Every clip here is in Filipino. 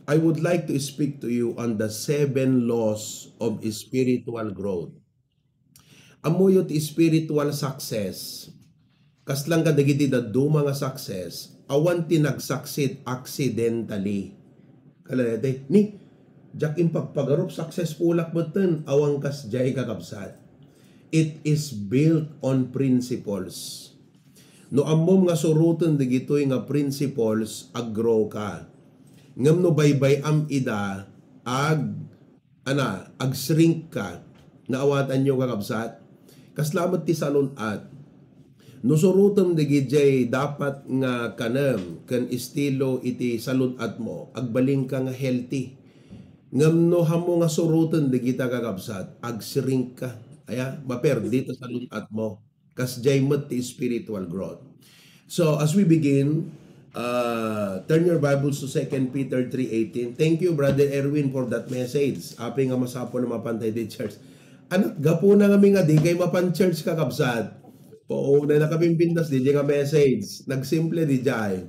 I would like to speak to you on the 7 laws of spiritual growth. Amuyot spiritual success. Kaslang kadagiti daddo mga success, awan ti nagsaksit accidentally. Kalalete, ni, jak impagpagarup successful akbeten, awang kas jay kakabsat. It is built on principles. No ammom nga surutan digitoy nga principles, aggrow ka. Ngam no baybay am ida, ag shrink ka, naawatan nyo kakabsat. Kaslamat ti salon at nusurutom de gijay dapat nga kanam kan estilo iti salunat mo agbaling ka nga healthy ngam no hamo nga suruton de kita kakabsat agsirink ka aya maperdi ta salunat mo kas jay met ti spiritual growth. So as we begin, turn your Bibles to 2 Peter 3:18. Thank you Brother Erwin for that message. Api nga masapo na mapantay di church. Anak gapo na kami nga di kay mapan church kakabsat. Oo, na nakabing pindas di nga message. Nagsimple di jay.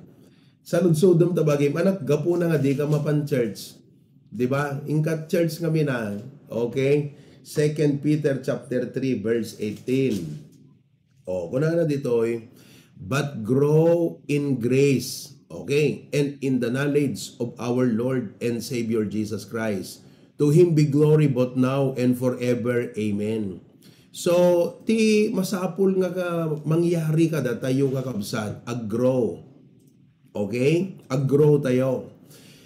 Sa ludsodom tabagim, anak, gapo na nga di ka mapan church. Di ba? Ingkat church kami na. Okay? 2 Peter chapter 3 verse 18. Kuna na dito but grow in grace. Okay? And in the knowledge of our Lord and Savior Jesus Christ. To Him be glory both now and forever. Amen. So, ti masapul nga ka, mangyari ka da tayo kakabsat, ag-grow. Okay? Ag-grow tayo.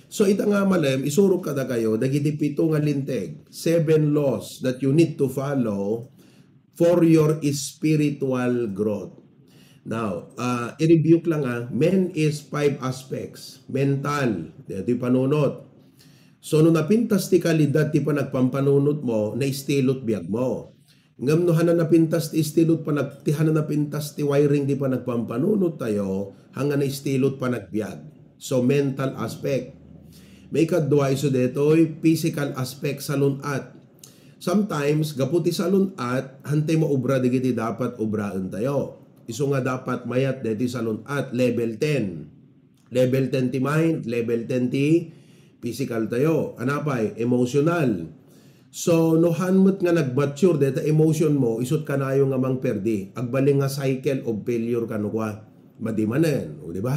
So, ita nga malem, isurok ka da kayo, dagiti 7 nga linteg, 7 laws that you need to follow for your spiritual growth. Now, i-rebuke lang men is 5 aspects. Mental, di panunot. So, nung napintas ti kalidad ti panagpampanunot mo, na istilot biyag mo. Ngam no hanan napintas ti istilot pa hanan napintas ti wiring di pa nagpampanunot tayo, hanga na istilot pa nagbiag. So, mental aspect. May kadwa iso detoy, physical aspect sa lunat. Sometimes, gaputi sa lunat, hantay mo ubra digiti dapat ubraan tayo. Iso nga dapat mayat deti sa lunat, level 10. Level 10 ti mind, level 10 ti physical tayo. Anapay, emotional. So, no hanmut nga nag-mature deta emotion mo, isot ka na yung amang perdi. Agbaling nga cycle of failure kanukwa. Madimanen, o di ba?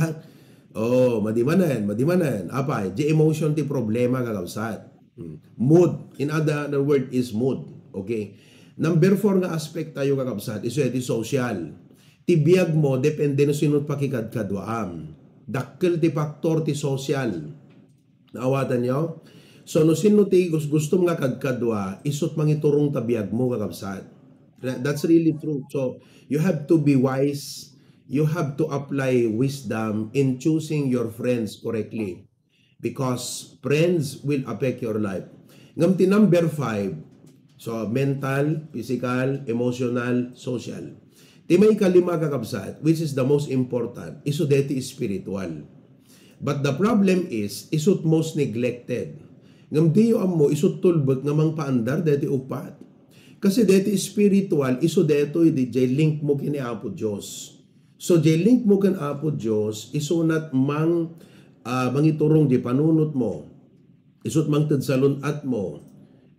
Madimanen. Apay, di emotion ti problema kagawsat. Mood, in other word is mood. Okay? Number 4 nga aspect tayo kagawsat, iso ti social. Ti biyag mo, depende no sinot pakikadkadwaam. Dakkel ti faktor ti social. Naawatan nyo? So, no sino ti gusto nga kadkadwa, isot mangiturong tabiyag mo kakabsat. That's really true. So, you have to be wise. You have to apply wisdom in choosing your friends correctly. Because friends will affect your life. Ngam ti number 5, so mental, physical, emotional, social. Ti may kalima kakabsat, which is the most important, iso deti spiritual. But the problem is, isut most neglected. Ngam diyo mo, isut tulbot ngamang paandar, deti upat. Kasi deti spiritual, iso deto, di link mo kini Apo Diyos. So, link mo kan Apo Diyos, isunat mangiturong di panunot mo. Isut mang tadsalunat mo.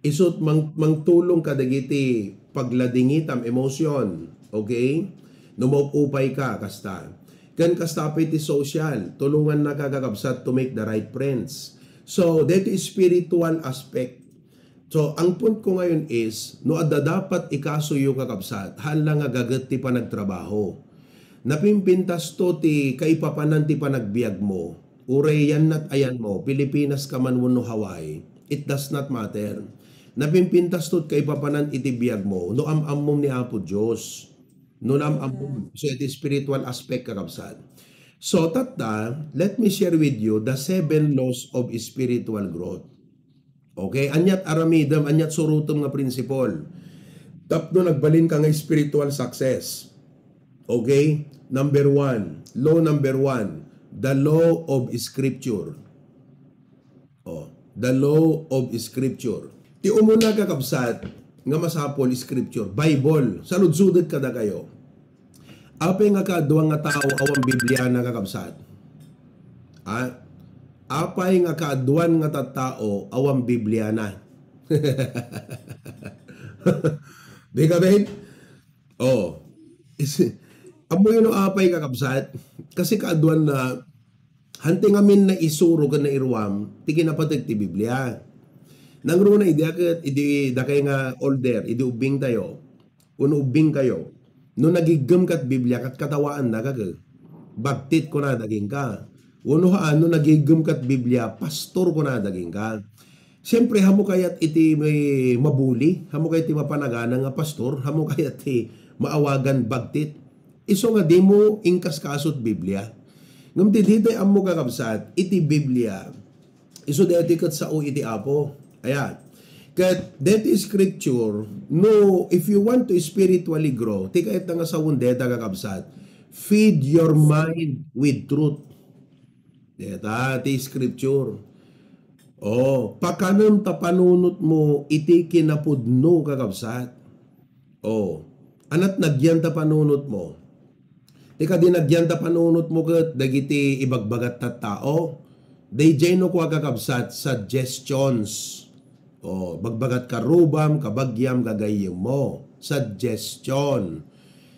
Isut mangtulong kadagiti pagladingitam emosyon. Okay? Numupupay ka, kasta. Kan kastapit ti social, tulungan na kakakabsat to make the right friends. So, that is spiritual aspect. So, ang point ko ngayon is, no adda dapat ikasuyo kakabsat, hala nga gagat ti panagtrabaho. Napimpintas to ti kaipapanan ti panagbiag mo, uray yan nat ayan mo, Pilipinas ka man no Hawaii, it does not matter. Napimpintas to kaipapanan iti biag mo, no am-amom ni Apo Diyos. No am-amom. So, iti spiritual aspect kakabsat. So, tata, let me share with you the 7 laws of spiritual growth. Okay? Anyat aramidam, anyat surutom nga principle. Tapno nagbalin ka nga spiritual success. Okay? Number 1. Law number 1. The law of scripture. The law of scripture. Ti umuna kakabsat, nga masapol scripture. Bible. Saludsudad kada kayo. Apay nga kaduang nga tao awang Biblia na kakabsat. apay nga kaaduan nga tattao awang Biblia na. Di ka ben? Oh. Amo yun apay kakabsat. Kasi kaaduan na hanting amin na isuro ka na irwam, ti kinapatag ti Biblia. Nangro na idi dakay nga older, idi ubing tayo. Uno ubing kayo. No nagigam kat Biblia kat katawaan na kag. Bagtit ko na daging ka. Uno no nagigam kat Biblia, pastor ko na daging ka. Siyempre, hamo kayat iti may mabuli, hamo kayat iti mapanagana nga pastor, hamo kayat iti maawagan bagtit. Iso nga di mo ingkas kasot Biblia. Ngam ti dito amo kakabsat, iti Biblia, iso deti kat sao iti apo. Ayan. Kat deti scripture, no, if you want to spiritually grow, ti kayat nga sa deta kakabsat, feed your mind with truth. Deta, ti scripture. Oh, pakanon ta panunot mo iti kinapudno kakabsat. Oh, anat nagyan ta panunot mo. Tika di nagyan ta panunot mo ket dagiti ibagbagat ta tao. DJ no kwa kakabsat suggestions. Oh, bagbagat ka rubam, kabagyam, gagayem mo. Suggestion.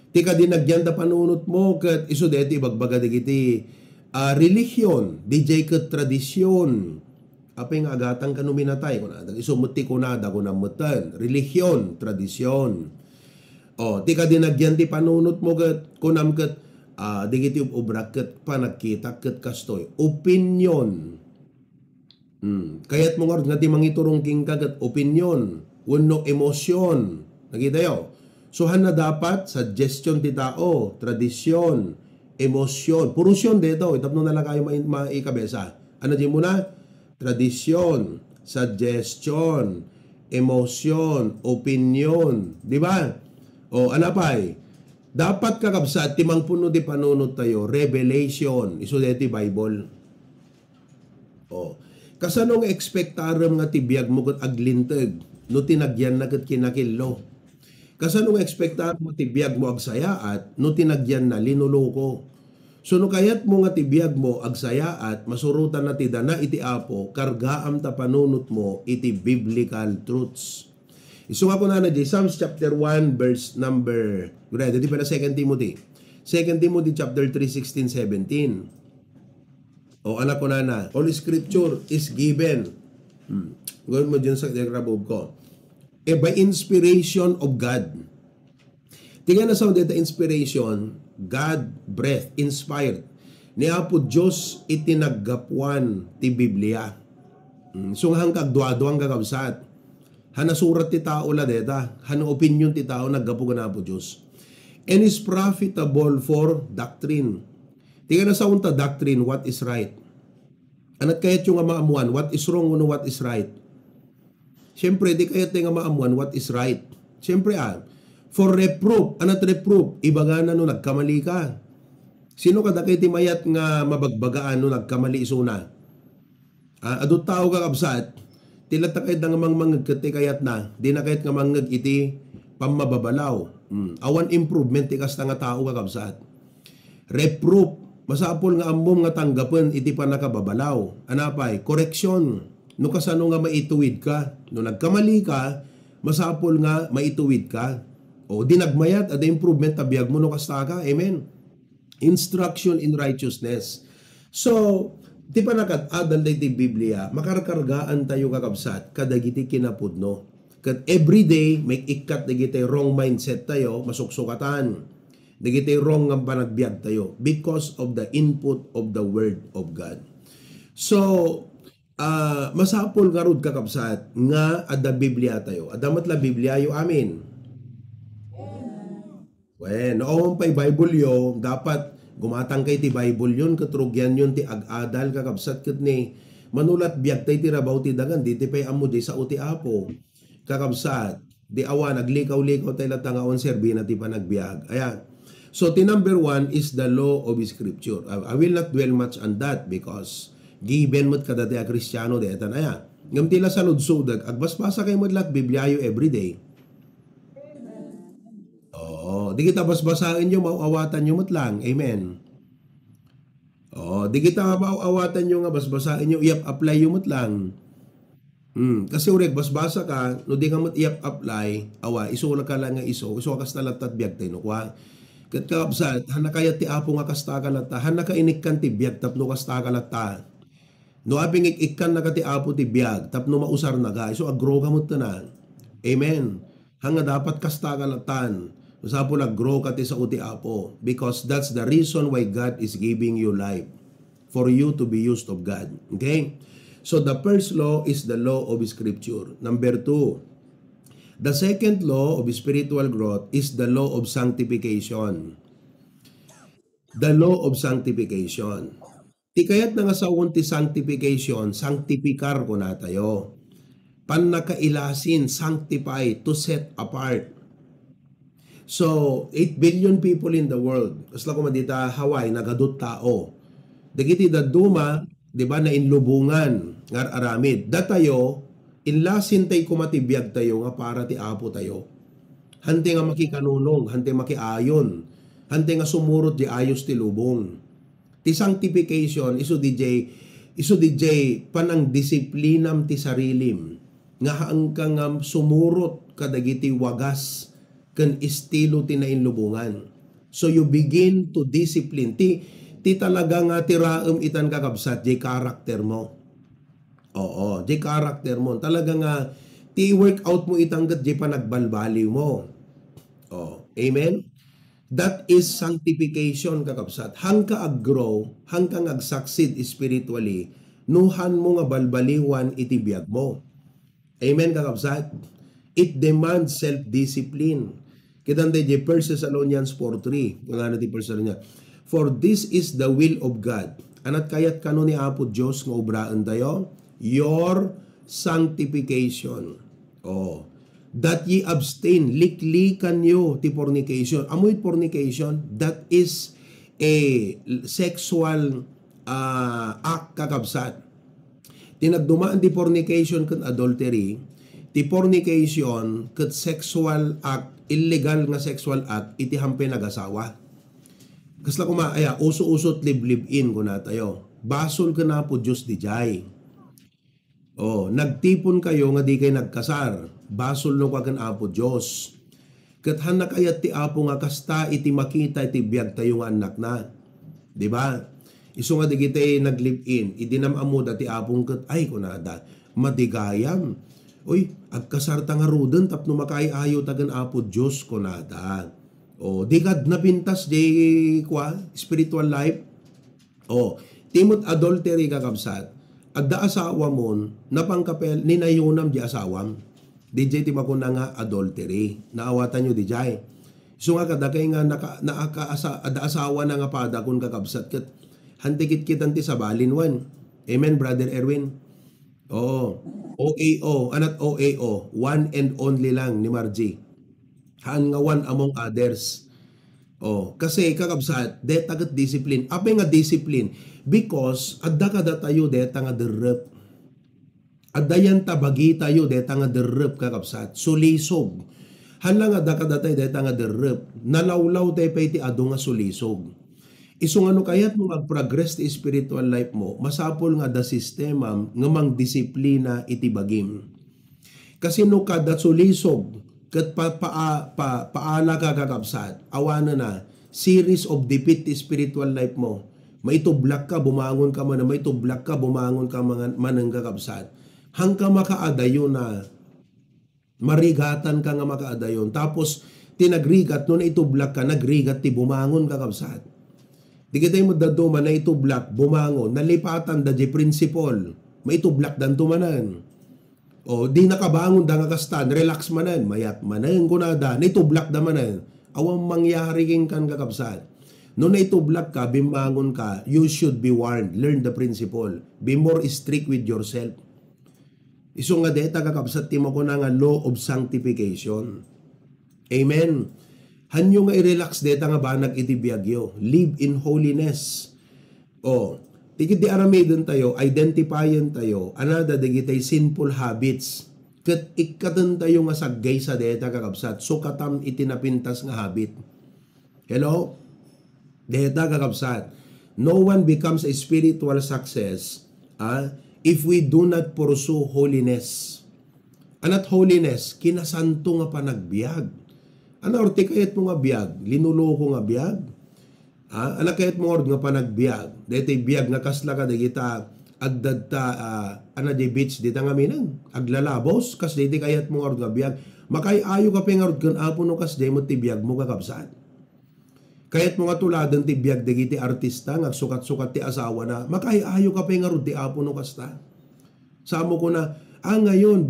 Tika di nagyan ta panunot mo ket isu deti ibagbagat dagiti religion, DJ ket tradisyon. Apay nga agatang kanuminatay ko na. Isumuti ko na, ko na mutan. Relihiyon, tradisyon. O, ti ka dinagyan ti panunot mo kat, kunam kat, digiti ubrak kat, panagkita kat kastoy. Opinion. Kaya't mo nga ti mangiturong king kagat opinion. Wano emosyon. Nakita yo? So, na dapat, suggestion ti tao, tradisyon, emosyon. Purusyon dito. Itapno na lang kayo maikabesa. Ano di mo na? Tradisyon, suggestion, emotion, opinion, di ba? O anapay, dapat kakabsat timang puno di panunot tayo, revelation, iso deti Bible. O, kasanong ekspektaram nga tibiyag mo kat aglintag, no tinagyan na kat kinakilo. Kasanong ekspektaram mo tibiyag mo agsaya at no tinagyan na linuloko. So no kayat mo nga tibiyag mo agsaya at masurutan na ti dana iti apo kargaam ta panunot mo iti biblical truths. Isu nga ko na di Psalms chapter 1 verse number di pala 2 Timothy. 2 Timothy chapter 3, 16, 17. O anak ko na all scripture is given. Gawin mo dyan sa diagrabog ko. By inspiration of God. Tingnan na sa data inspiration, God breath, inspired. Niya po Diyos itinaggapuan ti Biblia. So hanggang duwa-duwang kakabsat. Hanasurat ti tao la deta. Hanang opinion ti tao naggapu ka na po Diyos. And is profitable for doctrine. Tingnan na sa unta doctrine, what is right. Anat kayat yung maamuan, what is wrong no what is right. Siyempre, di kayat yung maamuan, what is right. Siyempre for reproof, anat reproof, ibaga na no nagkamali ka. Sino ka dakay timayat nga mabagbagaan no nagkamali isuna? Adot tao ka kabsat, tila takay nga mangmangag kati kayat na, di na kayat nga mangag iti pamababalaw. Awan improvement ti kasta nga tao ka kabsat. Reproof, masapol nga ambom nga tanggapan iti pa nakababalaw. Anapay, correction, no kasano nga maituwid ka. No nagkamali ka, masapol nga maituwid ka. O dinagmayat at improvement tabiyag mo no kasta ka. Amen. Instruction in righteousness. So, di pa nakat-adal na iti Biblia, makarkargaan tayo kakabsat, kadagiti kinapudno. Kat everyday, may ikat dagiti wrong mindset tayo, masuksukatan. Dagiti wrong nga panagbiag tayo because of the input of the Word of God. So, masapol nga rod kakabsat, nga ada Biblia tayo. Adamat la Biblia yo amin. Noong pa'y Bible yo, dapat gumatang kay ti Bible yun, katrugyan yun ti ag-adal kakabsat kat ni manulat biag tay ti rabaw ti dagan, di ti pa'y amo di sa uti apo. Kakabsat, di awa, naglikaw-likaw tayo latangaon serbi na ti panagbiag. Ayan. So, ti number 1 is the law of Scripture. I will not dwell much on that because given mo't kadati a Kristiyano de etan. Ayan. Ngam tila sa ludsudag, agbasbasa kayo mo't lat Bibliayo everyday. Di kita basbasahin nyo, mauawatan nyo matlang. Amen. Di kita maawatan nyo nga, basbasain nyo, i-apply yung mo't lang. Kasi urek, basbasa ka, no di ka mo't i-apply, iso ka lang nga iso ka stalat biag tayo, no kwa. Kat kakabsat, hanakaya ti apo nga kasta kalata, hanaka inikkan ti biag, tapno kasta kalata. No abing ikkan na ka ti apo ti biag, tapno mausar na ka, iso agro ka mo't na. Amen. Hanga dapat kasta kalatan. Usapo nag-grow ka ti sa uti apo. Because that's the reason why God is giving you life. For you to be used of God. Okay? So the first law is the law of Scripture. Number 2. The second law of spiritual growth is the law of sanctification. The law of sanctification. Ti kayat na nga sa ti sanctification, sanctificar ko na tayo. Panakailasin, sanctify, to set apart. So, 8 billion people in the world. Kasla ko madita Hawaii, nagadot tao. Dagiti daduma, di ba, na inlubungan, ngar aramid. Datayo, inlasin tayo kumatibiyag tayo, nga para ti apo tayo. Hante nga makikanunong, hante makiayon, hante nga sumurot di ayos ti lubong. Ti sanctification, iso DJ, panang disiplinam ti sarilim. Nga hanggang sumurot kadagiti wagas, kan estilo tinainlubungan. So you begin to discipline. Ti talaga nga tiraem itan kakabsat, di karakter mo. Di karakter mo. Talaga nga, ti workout mo itanggat, di pa nagbalbaliw mo. Amen? That is sanctification kakabsat. Hangka ag-grow, hangka ag-succeed spiritually, nuhan mo nga balbaliwan itibiyag mo. Amen kakabsat? It demands self-discipline. Kitante di 1 Thessalonians 4:3. Nga na di 1 Thessalonians. For this is the will of God. Anat kayat kano ni Apo Diyos nga obraan tayo? Your sanctification. That ye abstain. Liklikan nyo ti fornication. Amoy fornication, that is a sexual act kakabsat. Tinagdumaan ti fornication kat adultery, ti fornication kat sexual act, illegal nga sexual act, iti hampe nag-asawa. Kasla kumaaya, uso-usot live-in ko na tayo. Basol ka na po Diyos di jay. Nagtipon kayo nga di kayo nagkasar. Basol no ka kan apo Diyos. Kat hanak ayat ti apo nga kasta iti makita iti biyag tayo nga anak na. Diba? Iso nga di kita nag-live-in. Idinam amuda ti apong kat, ay kunada, madigayam. Uy, agkasarta nga ruden tapno makaiayo tagan apo Diyos kunada. Di kad napintas di spiritual life. Timot adultery kakabsat. Agda asawa mon, napangkapel, ninayunam di asawam. DJ ti makuna nga adultery. Naawatan nyo di jay. So nga kada kay nga ada asawa na nga pada kung kakabsat kat hantikit kitanti sa balinwan. Amen, Brother Erwin? OAO, anat OAO, one and only lang ni Margie. Haan nga one among others. Kasi kakabsat, deta kat discipline. Apa nga discipline? Because adda kada tayo deta nga derep. Adda yan tabagi tayo deta nga derep kakabsat. Sulisog. Hala nga adda kada tayo deta nga derep. Nalawlaw tayo pa iti ado nga sulisog. Isong ano kaya't mo mag-progress ti spiritual life mo, masapol nga da sistema nga mang disiplina iti bagim. Kasi no kada sulisog, kat paala ka kakabsat, awana na, series of defeat ti spiritual life mo. Maitublak ka, bumangon ka man, maitublak ka, bumangon ka manang kakabsat. Hangka makaadayon na, marigatan ka nga makaadayon. Tapos, tinagrigat, no na itublak ka, nagrigat ti bumangon kakabsat. Di kita mo daduma na itublak, bumangon, nalipatan da di principle, maitublak dan tumanan. Di nakabangon da nga kastan, relax manan, mayat manan, kunada, naitublak da manan. Awang mangyari king kan kakabsat. No naitublak ka, bimangon ka, you should be warned, learn the principle, be more strict with yourself. Iso nga deta kakabsat, timo ko na nga law of sanctification. Amen. Hanyo nga i-relax deta nga banag iti biyagyo. Live in holiness. Tigit di aramidon tayo, identifyin tayo, anada digitay sinful habits. Kat ikatan tayo nga saggay sa deta kakabsat. So katam itinapintas nga habit. Hello? Deta kakabsat. no one becomes a spiritual success if we do not pursue holiness. Anat holiness, kinasanto nga panagbiag. Ano orti kayat mo nga biag? Linuloko nga biag? Anak kayat mo nga panagbiag? Dito biag nga kasla ka, di kita agdad ta, di beach, dita nga minang, aglalabos, kas dito kayat mo nga biag. Makay-ayo ka pengarod kan apo no kas di mo ti biag mo kakabsat. Kayat mo nga tuladan ti biag di ti artista, nga sukat-sukat ti asawa na, makay-ayo ka pengarod ti apo no kas ta. Samo ko na, ngayon,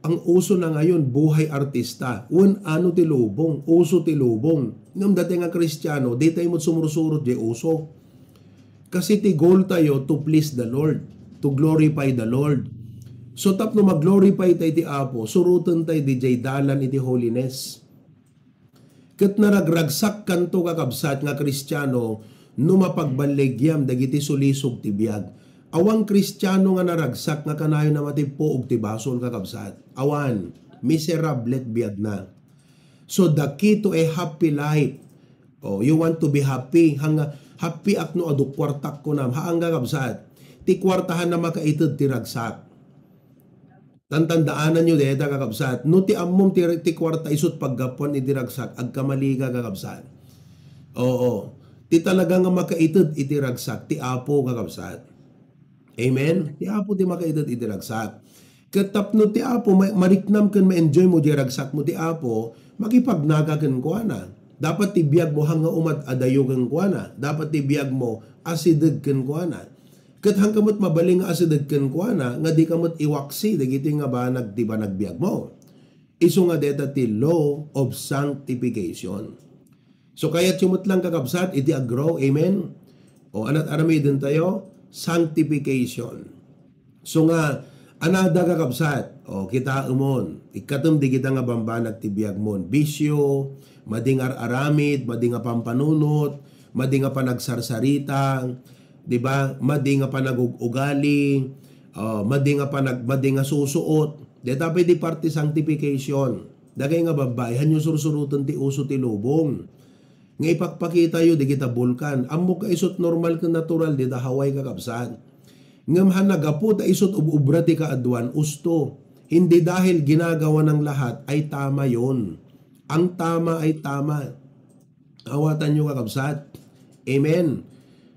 ang uso na ngayon, buhay artista. Ano ti lubong, uso ti lubong. Ngam dati nga Kristiyano, di tayo mo sumursurot di uso. Kasi ti goal tayo to please the Lord, to glorify the Lord. So tap no mag-glorify tayo ti Apo, surutan tayo di jay dalan iti holiness. Kat naragragsak kanto kakabsat nga Kristiyano, no mapagbanlegyam dagiti sulisog ti biag. Awang Kristiyano nga naragsak nga kanayo na matipo og ti basol kakabsat. Awan, miserablet biag na. So the key to a happy life, you want to be happy, happy ak no adu kwartak ko na, haang kakabsat, ti kwartahan na makaitid ti ragsak. Tantandaanan nyo deta kakabsat, no ti ammom ti kwarta isut paggapon iti ragsak, agkamaliga kakabsat. Oo, ti talaga nga makaitid iti ragsak, ti Apo kakabsat. Amen? Ti Apo ti makaitid iti ragsak. Katapno ti Apo, mariknam kan ma-enjoy mo di ragsak mo ti Apo, makipagnaga kan kuana. Dapat ti biyag mo hanga umad adayo kan kuana. Dapat ti biyag mo asideg kan kuana. Kat hangkamot mabaling nga asideg kan kuana, nga di kamot iwaksi, dagiti nga ba di ba nagbiag mo. Iso nga deta ti law of sanctification. So kaya sumot lang kakabsat, iti agrow, amen? O anat aramay din tayo, sanctification. So nga, anada kakabsat, kita umon, ikatum di kita nga bambanag ti biag mon, bisyo, madingar aramid, madinga pampanunot, madinga panagsarsarita, di ba? Madinga panagugali, madinga susuot. Deta pa di parte sanctification. Dagay nga babae, hanyo sursurutan ti uso ti lubong. Nga ipakpakita yo, di kita bulkan. Amo ka isot normal ka natural, di ta haway kakabsat. Ngam hanagapo ta isot ubra ti kaadwan, usto. Hindi dahil ginagawa ng lahat ay tama yon. Ang tama ay tama. Awatan nyo kakabsat. Amen.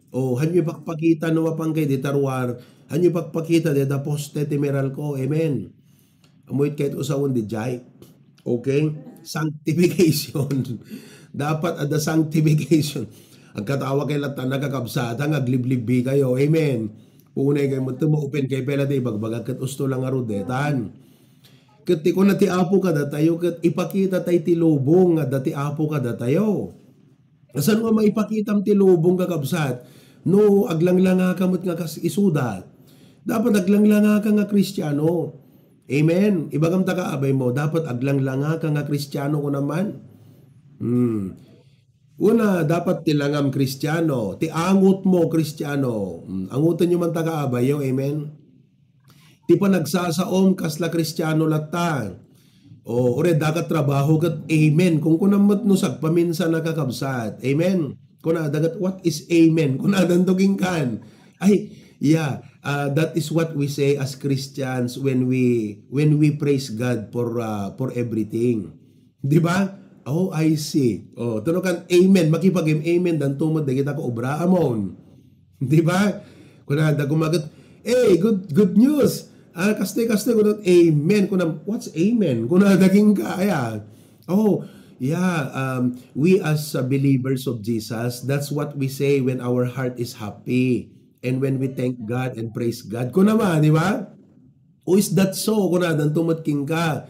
Hanyo ipakpakita no mapang kay di tarwar. Hanyo ipakpakita di ta poste ti meral ko. Amen. Amoy kahit usawon di jay. Okay? Sanctification. Dapat ada sanctification. Ang katawa kay lata nakakabsat, ang agliblibi kayo. Amen. Punay kayo mo open kay pela di bagbagag kat usto lang arudetan. Kat ko na ti Apo ka datayo, kat ipakita tay ti lubong nga dati Apo ka datayo. Saan nga maipakitam ti lubong kakabsat? No, aglanglanga kamot nga isuda. Dapat aglanglanga ka nga Kristiyano. Amen. Ibagam ta kaabay mo, dapat aglanglanga ka nga Kristiyano ko naman. Una, dapat tilangam Kristiyano. Ti angot mo Kristiyano. Angutan nyo man taga-abayo. Amen. Ti pa nagsasaom kasla Kristiyano latta. Ore dagat trabaho kat amen. Kung kunamot no sagpaminsan nakakabsat. Amen. Kuna dagat what is amen? Kuna dandoging kan. Ay, yeah, that is what we say as Christians when we praise God for everything. 'Di ba? Oh, I see. Tuno kan amen, makipag amen dan tumod da kita ko obra amon. 'Di ba? Kuna da gumagat, good news. Kaste kunat amen. Kuna what's amen? Kuna daging kaya. We as believers of Jesus, that's what we say when our heart is happy and when we thank God and praise God. Kuna naman, di ba? Is that so? Kuna dan tumod king ka.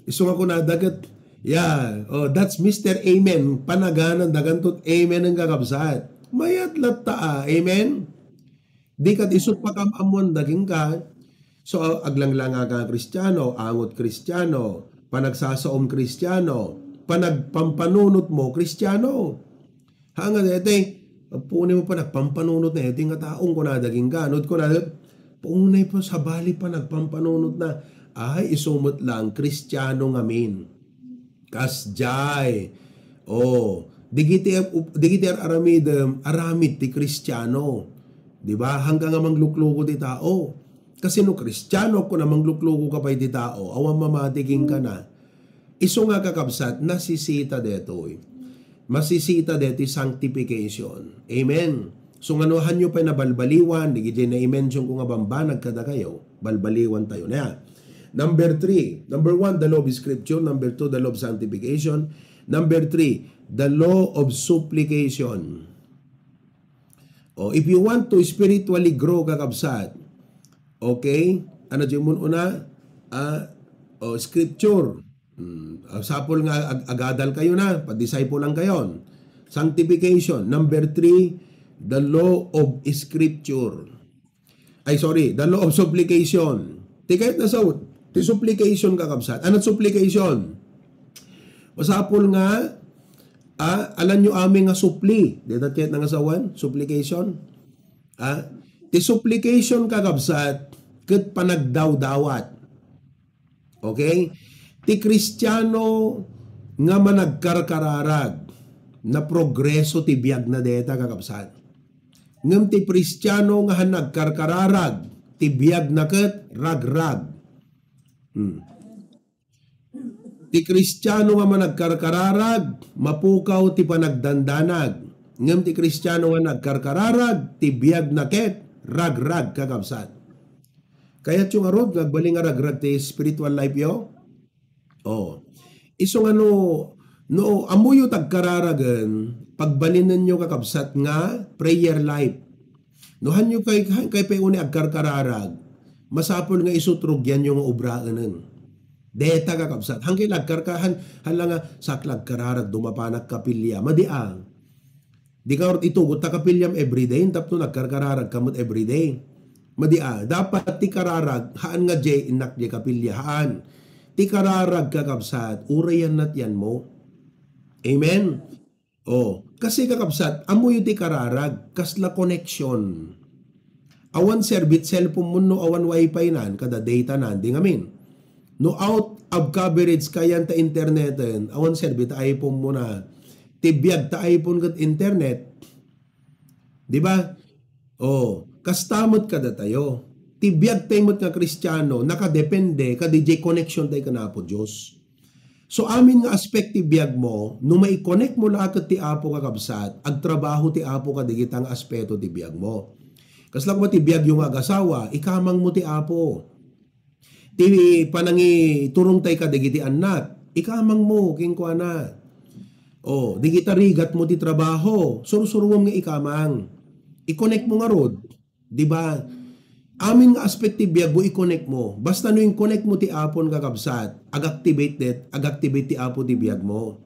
Iso nga kuna dagat. Yeah, that's Mr. Amen. Panaganan dagantot amen ang kakabsat. Mayat latta, amen. Di kat isot pakamamon daging ka. So aglanglanga ka Kristiyano, angot Kristiyano, panagsasaom Kristiyano, panagpampanunot mo Kristiyano. Hanga dete, puunay mo pa nagpampanunot na ito nga taong ko na daging ganod ko na puunay po sa bali pa nagpampanunot na ay isumot lang Kristiyano ngamin. Kasjay. digiti aramid ti Kristiyano. Di ba? Hanggang nga manglukluko ti tao. Kasi no Kristiyano ko na manglukluko ka pa ti tao, awan mamatiking ka na. Iso nga kakabsat, nasisita deto. Masisita deto sanctification. Amen. So nganuhan nyo pa na balbaliwan, digiti na i-mention ko nga bambanag kada kayo, balbaliwan tayo na. Number 3. Number 1, the law of scripture. Number 2, the law of sanctification. Number 3, the law of supplication. If you want to spiritually grow kakabsat, okay, ano dyan mo una? Scripture. Sapol nga agadal kayo na, pa-disciple lang kayo. Sanctification. Number 3, the law of scripture. The law of supplication. Tikayat na sa ti supplication kakabsat. Anong supplication? Masapol nga, alam nyo aming nga supli. Dito kahit nga sawan, supplication. Ti supplication kakabsat, kat panagdaw-dawat. Okay? Ti Kristiyano nga managkarkararag na progreso ti biyag na deta kakabsat. Ngam ti Kristiyano nga nagkarkararag ti biyag na kat ragrag. Ti Kristiyano nga managkarkararag, mapukaw ti panagdandanag. Ngam ti Kristiyano nga nagkarkararag, ti biyag na ket ragrag kakabsat. Kaya yung arod, nagbaling nga ragrag ti spiritual life yo. Iso nga no amuyo tagkararagan, pagbalinan nyo kakabsat nga prayer life. No hanyo kay peuni agkarkararag, masapol nga isutrog yan yung obraanan. Deta kakabsat. Hanggang nagkarkahan, nga saklag kararag, dumapanak kapilya. Madiang. Di ka itugot ta kapilyam everyday, tapno nagkarkararag kamot everyday. Madiang. Dapat ti kararag, haan nga jay, inak jay kapilya, haan. Ti kararag kakabsat, urayan nat yan mo. Amen? Kasi kakabsat, amoy ti kararag, kasla connection. Awan servit cellphone mo no, awan wifi nan, kada data nan, di ngamin. No out of coverage kayan ta interneten, awan serbi ta iPhone mo na, tibiyag ta iPhone kat internet. Di ba? Kastamot kada tayo. Tibiyag tayo nga Kristiyano, nakadepende, ka DJ connection tayo ka na po Diyos. So amin nga aspect tibiyag mo, no mai-connect mo lakat ti Apo kakabsat, agtrabaho ti Apo ka digitang aspeto tibiyag mo. Kaslang mo tibiyag yung agasawa, ikamang mo ti Apo. Ti panangi turong tay ka digiti anak, ikamang mo king kuana. Digita rigat mo ti trabaho, surusuruwam nga ikamang. I-connect mo nga rod, di ba? Amin nga aspect ti biyag mo i-connect mo. Basta no yung connect mo ti apon kakabsat, ag-activate ti apo ti biyag mo.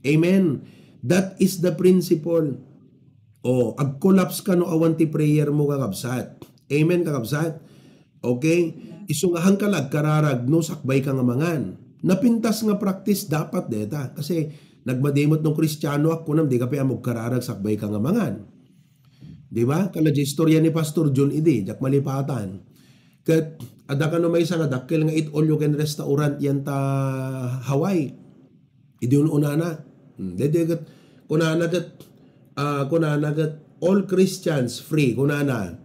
Amen. That is the principle. Ag-collapse ka no awan ti prayer mo kakabsat. Amen kakabsat. Okay? Isungahang kalag kararag no sakbay ka nga mangan. Napintas nga practice dapat deta. Kasi nagmadimot ng Kristiyano ako nam di ka pa amog kararag sakbay ka nga mangan. Di ba? Kala di istorya ni Pastor John Idi, jak malipatan. Kat ada ka no may nga dakkel nga eat all you can restaurant yan ta Hawaii. Idi unana. Dede kat kunana kat all Christians free kunana.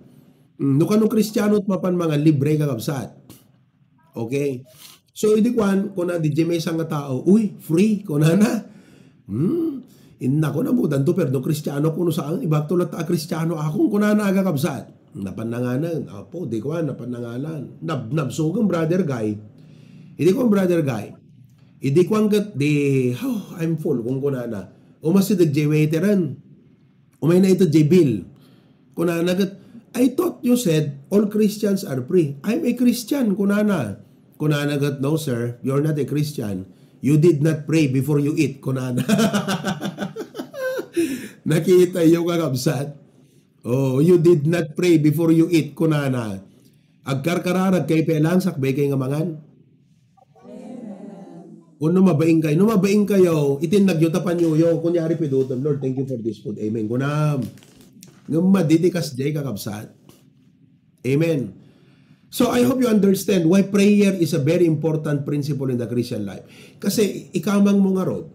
No kanong Kristiyano at mapan mga libre kakabsat. Okay? So, hindi kwan, kuna di may isang tao, free, kuna na. Inna ko na mo, danto, pero no Kristiyano ko no saan, ibag tulad ta Kristiyano akong kuna na kakabsat. Napananganan, di kwan, napanangalan. Nabsugang brother guy. Hindi kwan brother guy. Hindi kwan kat, I'm full, kung kuna na. Umasidag jay waiteran. Umay na ito jay bill. Kuna na kat, I thought you said all Christians are free. I'm a Christian, kunana. Kunana gat, no sir, you're not a Christian. You did not pray before you eat, kunana. Nakita yung kakabsat. You did not pray before you eat, kunana. Agkarkararag kay pelang sakbay kay nga mangan. Kung numabaing kayo, itinnagyutapan nyo yung, kunyari pidutom, Lord, thank you for this food. Amen. Kunam. Ng madidikas jay kakabsat. Amen. So I hope you understand why prayer is a very important principle in the Christian life. Kasi ikamang mo nga rod,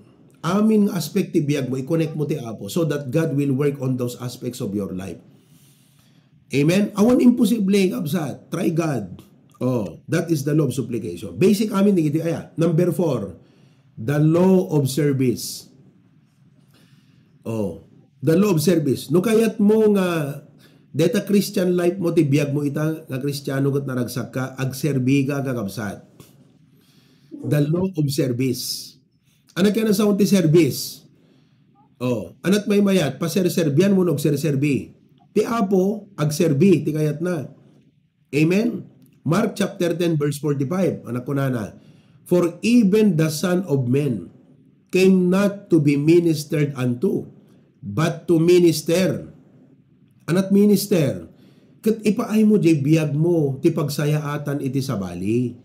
amin nga aspect ti biyag mo, i-connect mo ti Apo so that God will work on those aspects of your life. Amen? Awan imposible kabsat. Try God. Oh, that is the law of supplication. Basic amin digiti aya. Number 4, the law of service. Oh, the law of service. No kayat mo nga deta Christian life mo ti biyag mo ita nga Kristiyano ket naragsak ka agserbi ka kakabsat. The law of service. Anak ka na sa ti service. Oh, anat may mayat paserserbian mo og serserbi. Ti Apo agserbi ti kayat na. Amen. Mark chapter 10 verse 45. Anak ko na. For even the Son of Man came not to be ministered unto, but to minister. Anat minister. Ket ipaay mo jay biyag mo ti pagsayaatan iti sabali.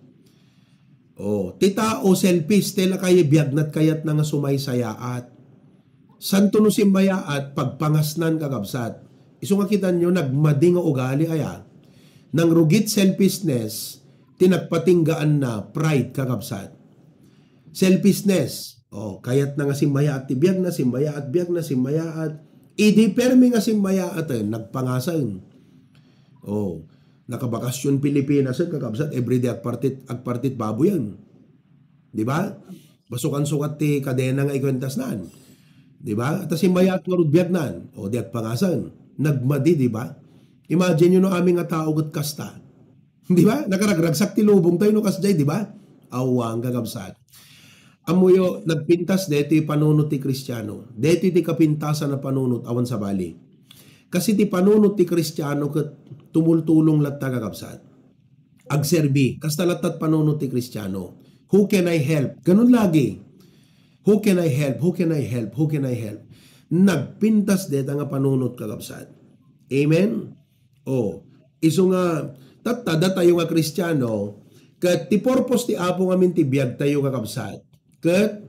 Oh, ti tao selfish tela kay biyagnat kayat na nga sumaysayaat. Santo no simbayaat pagpangasnan kakabsat. Isu nga kitan nyo nagmading nga ugali aya. Nang rugit selfishness, tinagpatinggaan na pride kakabsat. Selfishness. Oh, kayat na nga simbayaat ti biyag na simbayaat idi permi nga simbayaat nagpangasan. Oh, nakabakasyon Pilipinas kakabsat everyday agpartit baboyan. Di ba? Basukan sukat ti kadena nga ikwentas nan. Di ba? At simbayat warud biag nan. O di agpangasan. Nagmadi, di ba? Imagine nyo no aming nga tao ket kasta. Di ba? Nakaragragsak ti lubong tayo no kasjay, di ba? Awang kakabsat. Amuyo nagpintas deti panunot ti Kristiyano. Deti ti kapintasan na panunot awan sa bali. Kasi ti panunot ti Kristiyano ket tumultulong latta kakabsat. Agserbi, kasta latat panunot ti Kristiyano. Who can I help? Ganun lagi. Who can I help? Who can I help? Who can I help? Nagpintas deta nga panunot kakabsat. Amen? Oh, iso nga tatada tayo nga Kristiyano ket ti purpose ti Apo ngamin ti biag tayo kakabsat. Ket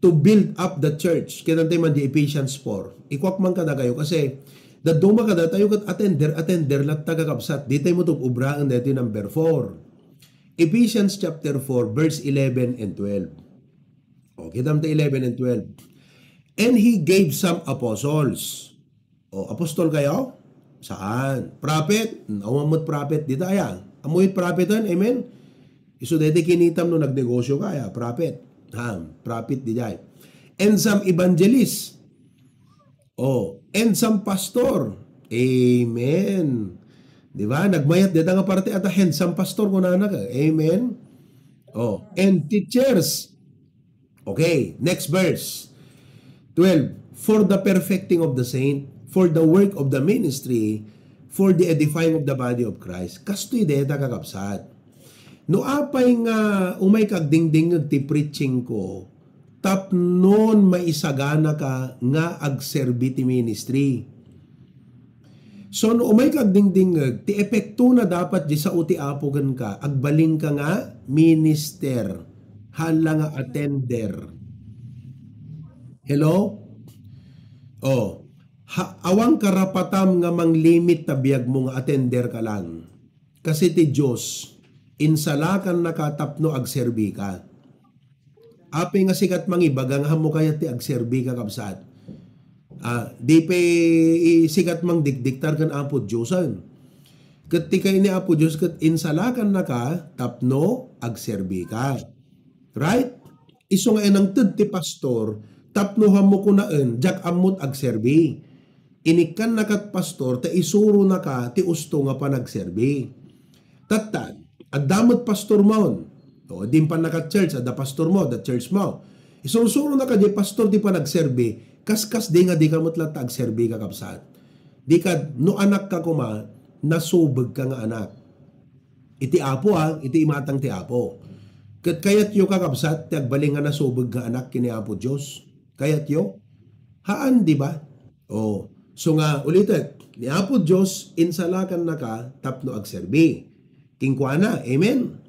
to build up the church. Ket antay man di Ephesians 4. Ikwak man kada kayo kasi daduma kada tayo ket attender latta kakabsat. Di tayo mo tuk ubraan deti number 4. Ephesians chapter 4 verse 11 and 12. O, kitam ta 11 and 12. And he gave some apostles. O, apostol kayo? Saan? Prophet? Awamot prophet. Dito aya. Amuit prophetan? Amen? Iso deti kinitam no nagnegosyo kaya. Prophet. Prophet di jay. And some evangelists. Oh, and some pastor. Amen. Di ba? Nagmayat dito nga parte at handsome pastor ko na ka. Amen. Oh, and teachers. Okay, next verse. 12. For the perfecting of the saint, for the work of the ministry, for the edifying of the body of Christ. Kastoy deta kakabsat. No apay nga umay kagdingding ti preaching ko, tapnon maisagana ka nga agserbi ti ministry. So no umay kagdingding ti epekto na dapat di sa uti apogan ka, agbaling ka nga minister, hala nga attender. Hello? Oh, awang karapatam nga manglimit tabiyag mo nga attender ka lang. Kasi ti Diyos, insalakan nakatapno agserbi ka. Ape nga sikat mangibagang hamo kaya ti agserbi ka kabsat. Di pe sikat mang dikdiktar kan Apo Diyosan. Ket ti kay ni Apo Dios ket insalakan naka tapno agserbi ka. Right? Isu nga enang ted ti pastor tapno hamo kunaen jak ammot agserbi. Inikan nakat pastor ta isuro naka ti usto nga panagserbi. Tattan Adamot pastor maon. O, din pa naka-church, ada pastor mo, the church mo. Isusuro na ka di pastor di pa nagserbi, kaskas di nga di ka matlat agserbi ka kapsat. Di ka, no anak ka kuma, nasubag ka nga anak. Iti Apo iti imatang ti Apo. Kat kayat yo ka kapsat, ti agbaling nga nasubag ka anak kini Apo Diyos. Kayat yo? Haan, di ba? O, so nga, ulitin, ni Apo Diyos, insalakan na ka, tapno agserbi. Kingkuana, amen.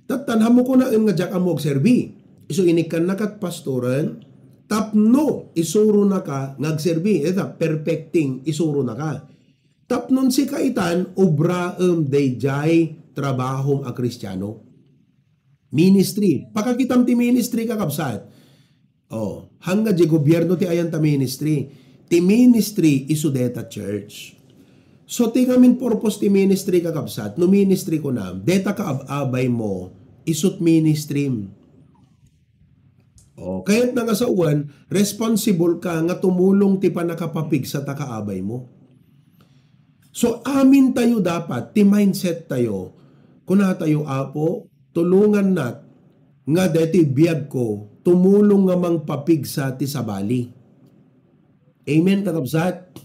Tatanham mo ko na nga jak amog serbi. Iso inikan na kat pastoran, tapno isuro na ka ngagserbi. Eta perfecting isuro na ka. Tapnon si kaitan obraem dayjay trabahom a Kristiyano. Ministry. Pakakitam ti ministry kakabsat. Hanga di gobyerno ti ayan ta ministry. Ti ministry isudeta church. So ti ngamin purpose ti ministry kakabsat. No ministry ko na, deta kaababay mo, isut ministry. Kaya't nga sa uwan, responsible ka nga tumulong ti panakapapig sa takaabay mo. So amin tayo dapat, ti mindset tayo, kuna tayo apo, tulungan nat, nga deti biyag ko, tumulong nga mangpapig sa ti sabali. Amen kakabsat?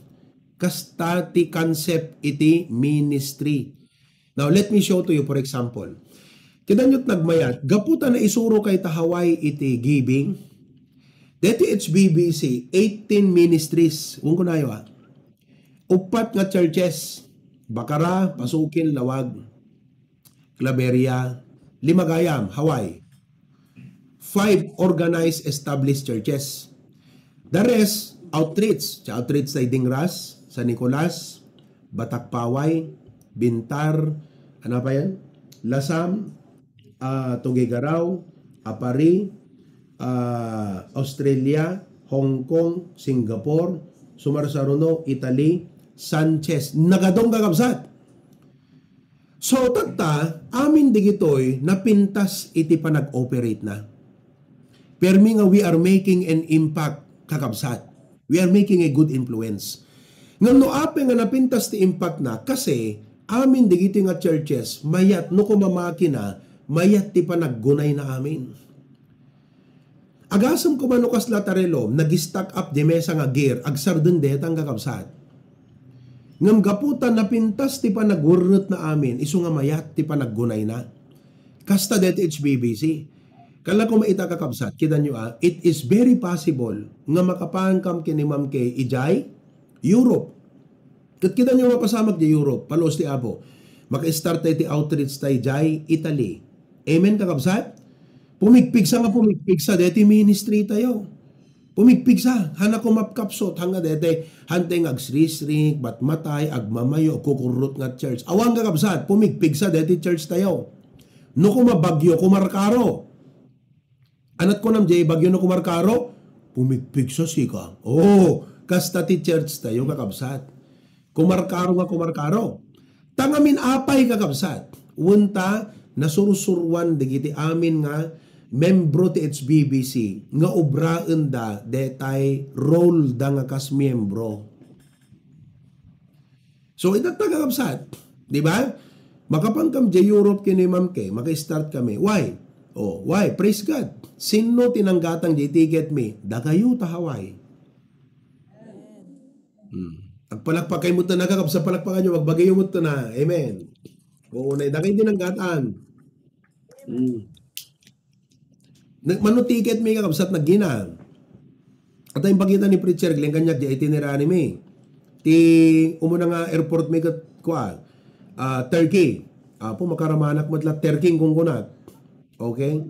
Kasta ti concept iti ministry. Now let me show to you for example. Kinanyot nagmayat, gaputa na isuro kay tahaway iti giving. Deti HBBC, 18 ministries. Kung kunayo upat nga churches. Bakara, Pasukin, Lawag, Claveria, Limagayam, Hawaii. 5 organized established churches. The rest, outreach. Outreach sa Dingras, San Nicolas, Batakpaway, Bintar, ano pa yan? Lasam, Tugigaraw, Apari, Australia, Hong Kong, Singapore, Sumarsaruno, Italy, Sanchez, nagadong kakabsat. So tagta, amin digitoy napintas iti pa nag-operate na. Permi nga we are making an impact kakabsat. We are making a good influence. Ngam no ape nga napintas ti impact na kasi amin digito nga churches mayat no kumamaki na mayat ti pa naggunay na amin. Agasam ko manukas latarelo, nag-stack up di mesa nga gear, agsardun detang kakabsat. Ngam gaputan na pintas ti pa nagurrot na amin, iso nga mayat ti pa naggunay na. Kasta det HBBC. Kala ko maita kakabsat, kita nyo it is very possible nga makapangkam kini Ma'am Kay ijay, Europe. Kat kita nyo mapasamag di Europe, palos ti Apo. Maka-start tayo ti outreach tayo ijay, Italy. Amen kakabsat? Pumigpigsa nga pumigpigsa, deti ministry tayo. Pumigpigsa, hana ko mapkapsot, hanga deti, hanteng agsrisrik, batmatay, agmamayo, kukurot nga church. Awang kakabsat, pumigpigsa, deti church tayo. No kumabagyo, kumarkaro. Anat ko nam jay, bagyo no kumarkaro, pumigpigsa sika. Kasta ti church tayo kakabsat. Kumarkaro nga kumarkaro. Tangamin apay kakabsat. Unta, nasurusurwan digiti amin nga membro ti HBBC nga obraan da detay role da nga kas membro. So itatagakabsat, di ba? Makapangkam di Europe kini Ma'am Kay, maka-start kami. Why? Why? Praise God. Sino tinanggatang di ticket me? Dagayo ta Hawaii. Agpalakpakay mo ta nakakabsa palakpakan nyo, magbagayo mo ta na. Amen. Nay dagay tinanggatan. Mano ticket may kakabsat naggina. At yung pagkita ni preacher, gling kanyak di itinerary may. Ti umuna nga airport may Turkey. Apo makaramanak matla Turkey kung kunat. Okay?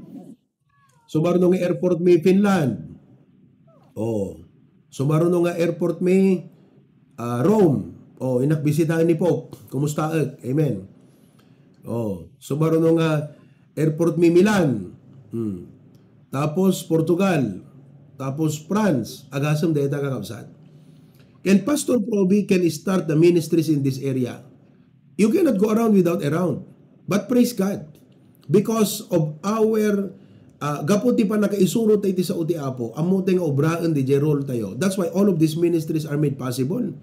So maroon nga airport may Finland. So maroon nga airport may Rome. Inakbisitahan ni Pope. Kumusta ak? Amen. So maroon nga airport may Milan. Tapos Portugal, tapos France, agasam deta kakabsat. Can Pastor Proby can start the ministries in this area? You cannot go around without around. But praise God, because of our gaputi pa nakaisuro tayo sa uti apo, amuti nga obraan di jerol tayo. That's why all of these ministries are made possible.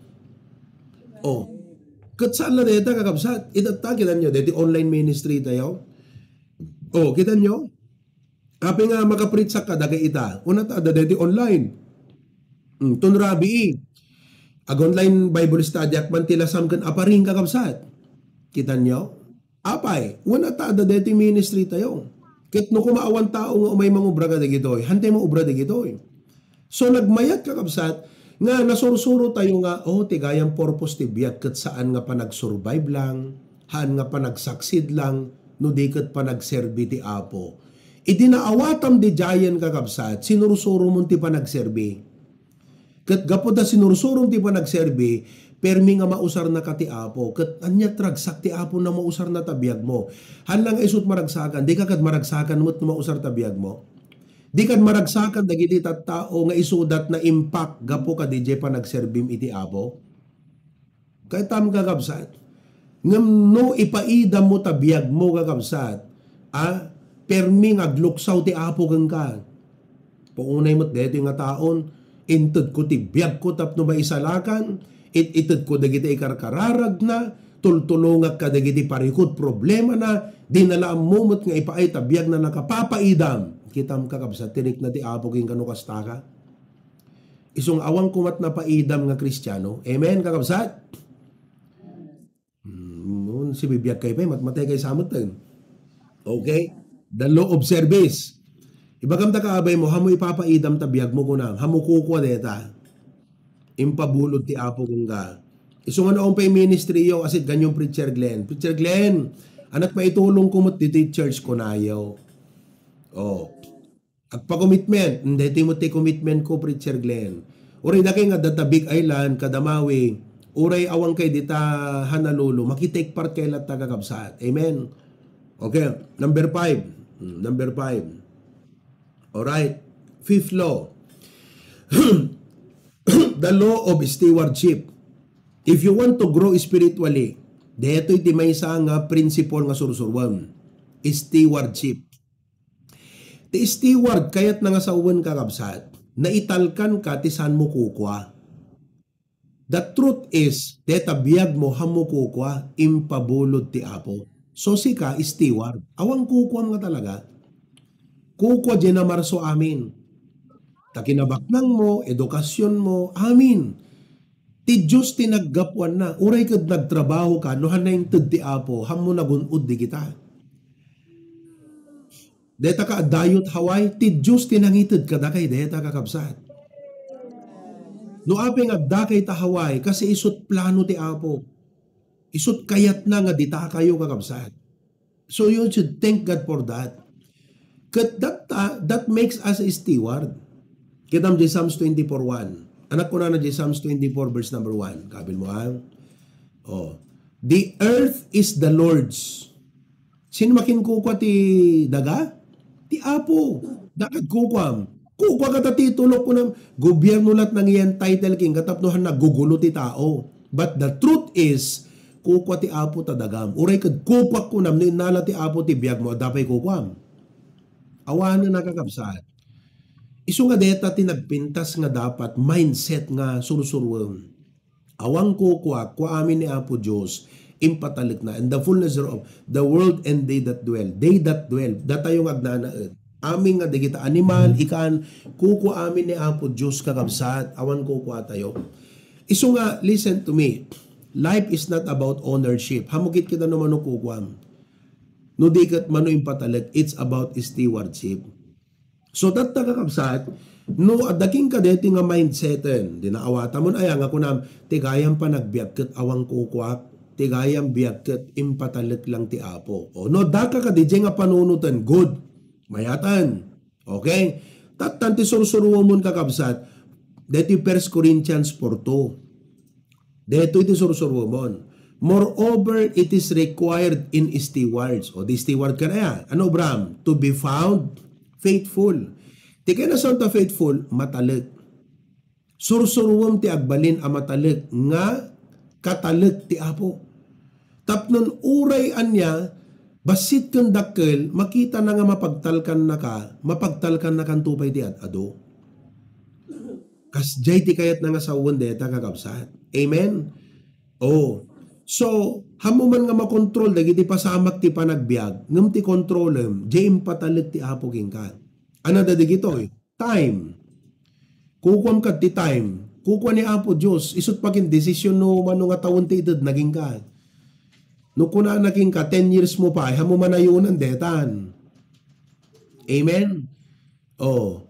Katsaan na deta kakabsat, itata kita nyo, deti online ministry tayo. Kita nyo? Kapi nga makapritsak ka, dagay ita. Una ta, deti online. Tunrabi ag-online Bible study, akman tilasam kan aparing kakabsat. Kita nyo? Apay, una ta, deti ministry tayo. Kit no kumaawan tao nga umay mangubra ka digitoy, hantay mo ubra digitoy. So nagmayat kakabsat, nga nasursuro tayo nga, tigayang purpose ti biyak kat saan nga pa nag-survive lang, haan nga pa nag-succeed lang, no di kat pa nag-serbi ti Apo. Itinaawatam di jayan kakabsat, sinursuro mo ti pa nagserbi. Kat gapod na sinursuro ti pa nagserbi, permi nga mausar na ka ti Apo. Kat anya tragsak ti Apo na mausar na tabiyag mo. Hanlang isut maragsakan, di ka kat maragsakan mo't mausar tabiyag mo. Di kan maragsakan dagiti tattao nga isudat na impact gapo ka DJ pa nagserbim iti Apo. Kaya tam kakabsat. Ngam no ipaida mo tabiyag mo kakabsat. Permi agluksaw ti Apo kang ka. Paunay mo't dito nga taon, intud ko ti biyag ko tapno maisalakan, itud ko dagiti ikarkararag na, tultulungak ka dagiti parikot problema na, dinalaam mo mo't nga ipaay tabiyag na nakapapaidam. Kitam kakabsat, tinik na ti Apo king kanukasta ka. Isong awang kumat na paidam nga Kristiyano. Amen kakabsat? Si bibiyag kayo pa, matmatay kayo samot tayo. Okay? The law of service. Ibagam ta kaabay mo, hamo ipapaidam tabiyag mo kunang, hamo kukwa deta. Impabulod ti Apo kung ka. Isong ano pa yung ministry yo, asit ganyong Preacher Glenn. Preacher Glenn, anak maitulong kumot dito church ko na yaw. Agpa-commitment, hindi ti commitment ko, Preacher Glenn. Uray na kayo nga data Big Island, Kadamawi, uray awang kay dita Honolulu, makitake part kay lahat tagakabsat. Amen. Okay, number 5. Number 5. Alright. 5th law. The law of stewardship. If you want to grow spiritually, dito iti may isa nga principle nga sursurwan. Stewardship. Ti steward kayat nga sawan kakabsat, na italkan ka ti saan mo kukwa. The truth is, deta biyag mo hamo kukwa, impabulod ti Apo. So sika, steward. Awang kukwa nga talaga. Kukwa dyan na marso amin. Takinabaknang mo, edukasyon mo, amin. Ti Diyos tinaggapuan na. Uray kad nagtrabaho ka, nohan na yung ti Apo, hamo nagunod di kita. Deta ka dayot Hawaii, ti Diyos tinangitid ka da kay deta kakabsat. No apeng agdakay ta Hawaii, kasi isut plano ti Apo. Isut kayat na nga dita kayo kakabsat. So you should thank God for that. That makes us a steward. Kitam di Psalms 24:1. Anak ko na di Psalms 24 verse number 1. Kabil mo ha? The earth is the Lord's. Sino makinkukwa ti daga? Ti Apo. Dakat kukwam. Kukwa ka tatitulok ko ng gobyerno lat ng iyan title king katapnohan na gugulo ti tao. But the truth is, kukwa ti Apo tadagam. Uray kad kukwa ko nam, ninala ti Apo ti biyag mo, dapay kukwam. Awan na nakakabsat. Isu nga deta tinagpintas nga dapat mindset nga sursurwem. Awang kukwa, kwa amin ni Apo Diyos, impatalik na, and the fullness of the world and they that dwell. They that dwell. Datayong agnanaed. Amin nga digita animal, ikan, kukwa amin ni Apo Diyos kakabsat, awan kukwa tayo. Isu nga, listen to me. Life is not about ownership. Hamukit kita naman no kukwam. No dikat mano impatalik, it's about stewardship. So that kakabsat, no adaking kadeti nga mindseten, dinaawata mo na ayang ako na, tigayang pa nagbiagkat awang kukwak, tigayang biagkat impatalik lang ti Apo. O no, daka ka di nga panunutan, good. Mayatan. Okay? Tatanti sursuruwa mo kakabsat, deti 1 Corinthians 4:2. Dito iti sursuruwa mo. Moreover, it is required in stewards. O di steward ka na yan. Ano, Bram? To be found faithful. Ti kaya na saan ta faithful? Matalik. Sursuruwam ti agbalin a matalik nga katalik ti Apo. Tapnon uray anya, basit kang dakkel, makita na nga mapagtalkan na kan tupay ti ado. Kas jay ti kayat na nga sa deta kakabsat. Amen? So, hamo man nga makontrol, dagiti pasamak ti panagbiag, ngam ti kontrolem, jay impatalit ti Apo king ka. Ano da digito Time. Kukwam ka ti time. Kukwa ni Apo Diyos, isut pakin desisyon no mano nga taon ti edad naging ka. No kuna naging ka, 10 years mo pa, hamo manayunan detan. Amen?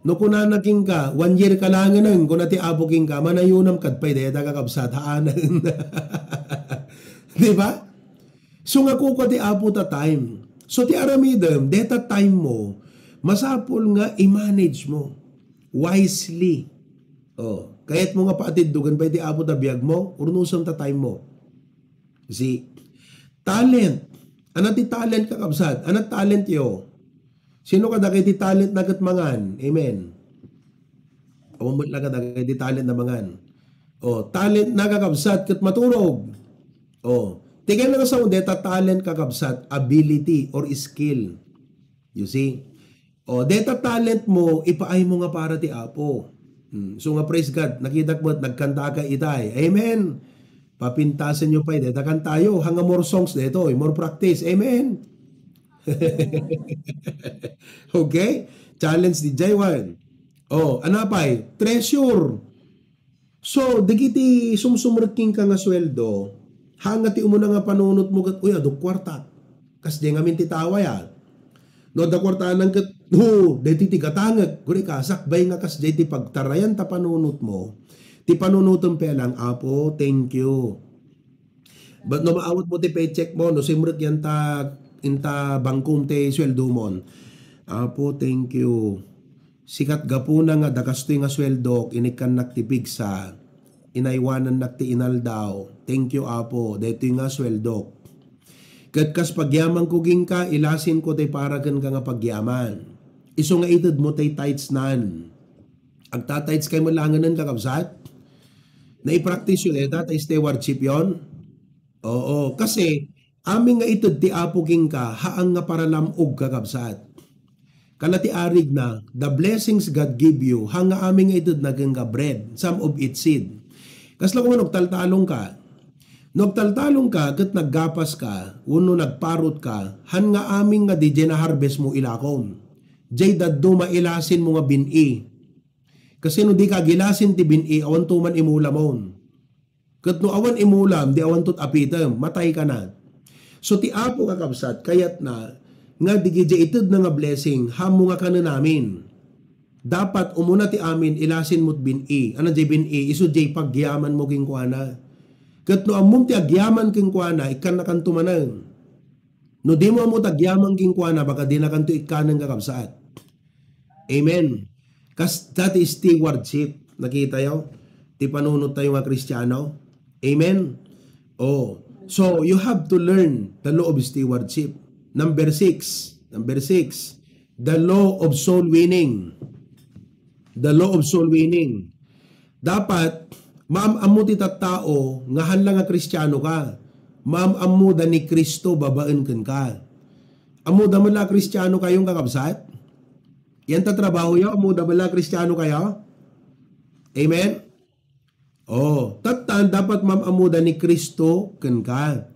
No kuna naging ka, 1 year ka lang nang, kuna ti Apo king ka, manayunam kadpay, deta kakabsat, haanan. Diba? So nga kukwa ti Apo ta time. So ti aramidem, deta time mo, masapol nga i-manage mo wisely. Kaya't mo nga paatiddugan pa ti Apo ta biyag mo, urnusom ta time mo. See? Talent. Ano ti talent kakabsat? Ano talent yo? Sino ka dagiti talent na mangan? Amen. Amamot lang ka dagiti talent na mangan. O, talent na kakabsat kat maturog. O, tigay na sa deta talent kakabsat, ability or skill. You see? O, deta talent mo, ipaay mo nga para ti Apo. So nga praise God, nakita mo at nagkanta ka itay. Amen. Papintasan nyo pa, deta kan tayo. Hanga more songs dito, more practice. Amen. Okay? Challenge di Jaywan. Oh, anapay? Treasure. So, digiti sumsumreking ka nga sweldo, hanga ti umuna nga panunot mo kat, uy, ado kwarta. Kas di nga titawa ya. No, da kwarta nang kat, deti ti katangag. Guri ka, sakbay nga kas di ti pagtarayan ta panunot mo. Ti panunutom pelang, Apo, thank you. But no maawat mo ti paycheck mo, no simrek yan inta bangkum ti sweldo mo. Apo, thank you. Sikat gapuna nga dakastoy nga sweldo, inikan naktipig sa inaywanan nakti inaldaw. Thank you, Apo. Dito nga sweldo. Kat kas pagyaman ko ging ka, ilasin ko tay paragan ka nga pagyaman. Iso nga itad mo tay tights nan. Agta-tights kay mo langanan kakabsat. Na i-practice yun tay stewardship yon. Oo, kasi aming nga itad ti Apo ging ka, haang nga para lamog kakabsat. Kalati arig na, the blessings God give you, hanga aming nga itad naganga bread, some of it seed. Kasla kung nagtaltalong ka, nagtaltalong ka, kat naggapas ka, uno nagparot ka, han nga aming nga di na harvest mo ilakom. Jay daddo mailasin mo nga bini. Kasi no di ka gilasin ti bini, awan tuman imulamon. Kat no awan imulam, di awan tut apitam, matay ka na. So ti Apo kakabsat, kayat na, nga di itad na nga blessing, hamo nga ka na namin. Dapat umuna ti amin, ilasin mo't bini. Ano jay bini, iso jay pagyaman mo king kuana. Kat no amum ti agyaman king kuana, ikan na kanto manang. No di mo amut agyaman king kuana, baka di na kanto ikanang kakabsaat. Amen. Kas dati stewardship, nakita yo? Ti panunod tayo nga Kristiyano. Amen. Oh, so you have to learn the law of stewardship. Number 6, the law of soul winning. The law of soul winning. Dapat, maam-amu ti tattao, nga hanlang nga Kristiyano ka. Maam-amu da ni Kristo babaan kan ka. Amu da mala Kristiyano kayong kakabsat? Yan tatrabaho yo, amu da mala Kristiyano kayo? Amen? Oh, tatan dapat maam-amu da ni Kristo kan ka.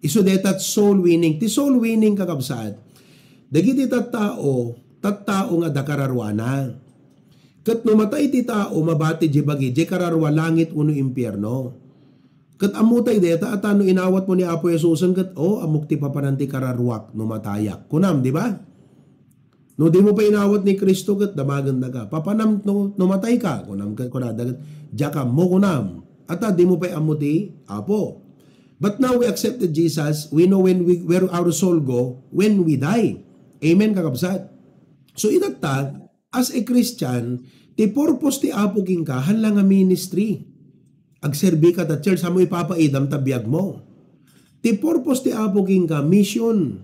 Iso detat soul winning. Ti soul winning kakabsat. Dagiti tattao nga dakararwana. Kat numatay ti tao, mabati di bagi, di kararwa langit uno impyerno. Kat amutay deta, at ano inawat mo ni Apo Yesusan, kat amuk ti papananti kararwak, numatayak. Kunam, di ba? No, di mo pa inawat ni Kristo, kat damagan na ka. Papanam, no, numatay ka. Kunam, kunadagat, diyaka mo kunam. At di mo pa amuti, Apo. But now we accepted Jesus, we know where our soul go, when we die. Amen, kakabsat. So, itata, as a Christian, ti purpose ti Apo king ka, hanlang nga ministry. Agserbi ka ta church, hamo ipapaidam tabiyag mo. Ti purpose ti Apo king ka, mission.